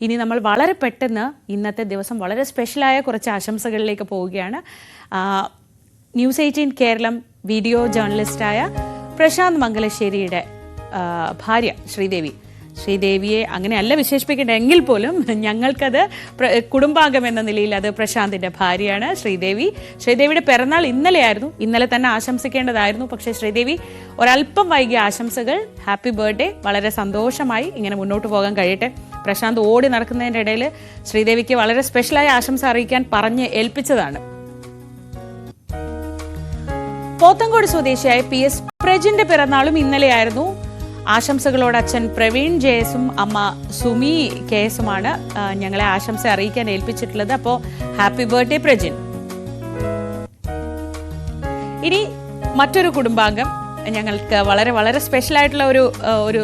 ഇനി നമ്മൾ വളരെ പെട്ടെന്ന് ഇന്നത്തെ ദിവസം വളരെ സ്പെഷ്യലായ കുറച്ച് ആശംസകളിലേക്ക് പോവുകയാണ്. ന്യൂസ് 18 കേരളം വീഡിയോ ജേർണലിസ്റ്റായ പ്രശാന്ത് മംഗലശ്ശേരിയുടെ ഭാര്യ ശ്രീദേവിയെ അങ്ങനെയല്ല വിശേഷിപ്പിക്കേണ്ട എങ്കിൽ പോലും ഞങ്ങൾക്കത് കുടുംബാംഗം എന്ന നിലയിൽ അത് പ്രശാന്തിന്റെ ഭാര്യയാണ് ശ്രീദേവിയുടെ പിറന്നാൾ ഇന്നലെ തന്നെ ആശംസിക്കേണ്ടതായിരുന്നു. പക്ഷേ ശ്രീദേവി ഒരല്പം വൈകിയ ആശംസകൾ. Happy birthday. വളരെ സന്തോഷമായി ഇങ്ങനെ മുന്നോട്ട് പോകാൻ കഴിയട്ടെ. പ്രശാന്ത് ഓടി നടക്കുന്നതിൻ്റെ ഇടയിൽ ശ്രീദേവിക്ക് വളരെ സ്പെഷ്യലായ ആശംസ അറിയിക്കാൻ പറഞ്ഞ് ഏൽപ്പിച്ചതാണ്. പോത്തങ്കോട് സ്വദേശിയായ PS പ്രജിന്റെ പിറന്നാളും ഇന്നലെയായിരുന്നു. ആശംസകളോട് അച്ഛൻ പ്രവീൺ ജയസും അമ്മ സുമി കേസുമാണ് ഞങ്ങളെ ആശംസ അറിയിക്കാൻ ഏൽപ്പിച്ചിട്ടുള്ളത്. അപ്പോൾ ഹാപ്പി ബർത്ത്ഡേ പ്രജിൻ. ഇനി മറ്റൊരു കുടുംബാംഗം ഞങ്ങൾക്ക് വളരെ വളരെ സ്പെഷ്യൽ ആയിട്ടുള്ള ഒരു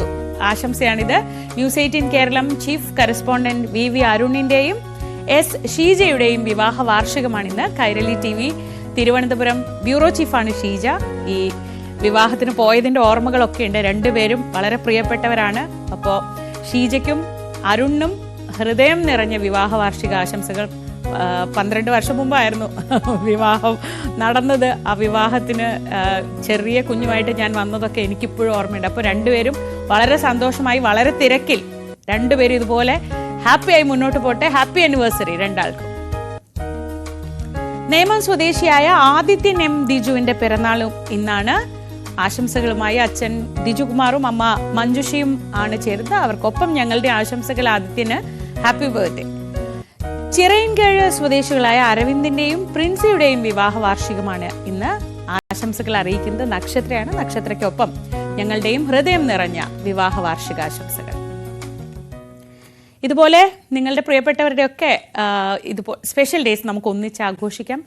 ആശംസയാണിത്. News 18 Keralam chief correspondent VV അരുണിന്റെയും S ഷീജയുടെയും വിവാഹ വാർഷികമാണിന്ന്. കൈരളി TV തിരുവനന്തപുരം ബ്യൂറോ ചീഫാണ് ഷീജ. ഈ വിവാഹത്തിന് പോയതിന്റെ ഓർമ്മകളൊക്കെ ഉണ്ട്. രണ്ടുപേരും വളരെ പ്രിയപ്പെട്ടവരാണ്. അപ്പോൾ ഷീജയ്ക്കും അരുണിനും ഹൃദയം നിറഞ്ഞ വിവാഹ വാർഷിക ആശംസകൾ. 12 വർഷം മുമ്പായിരുന്നു വിവാഹം നടന്നത്. ആ വിവാഹത്തിന് ചെറിയ കുഞ്ഞുമായിട്ട് ഞാൻ വന്നതൊക്കെ എനിക്കിപ്പോഴും ഓർമ്മയുണ്ട്. അപ്പോൾ രണ്ടുപേരും വളരെ സന്തോഷമായി, വളരെ തിരക്കിൽ രണ്ടുപേരും ഇതുപോലെ ഹാപ്പിയായി മുന്നോട്ട് പോട്ടെ. ഹാപ്പി ആനിവേഴ്സറി രണ്ടാൾക്കും. നേമം സ്വദേശിയായ ആദിത്യൻ M ദിജുവിന്റെ പിറന്നാളും ഇന്നാണ്. ആശംസകളുമായി അച്ഛൻ ദിജുകുമാറും അമ്മ മഞ്ജുഷിയും ആണ് ചേർന്ന്. അവർക്കൊപ്പം ഞങ്ങളുടെ ആശംസകൾ ആദിത്യന്. Happy birthday. ചിറയൻകീഴ് സ്വദേശികളായ അരവിന്ദിന്റെയും പ്രിൻസിയുടെയും വിവാഹ വാർഷികമാണ് ഇന്ന്. ആശംസകൾ അറിയിക്കുന്നത് നക്ഷത്രയാണ്. നക്ഷത്രയ്ക്കൊപ്പം ഞങ്ങളുടെയും ഹൃദയം നിറഞ്ഞ വിവാഹ വാർഷികാശംസകൾ. ഇതുപോലെ നിങ്ങളുടെ പ്രിയപ്പെട്ടവരുടെയൊക്കെ സ്പെഷ്യൽ ഡേയ്സ് നമുക്ക് ഒന്നിച്ച് ആഘോഷിക്കാം.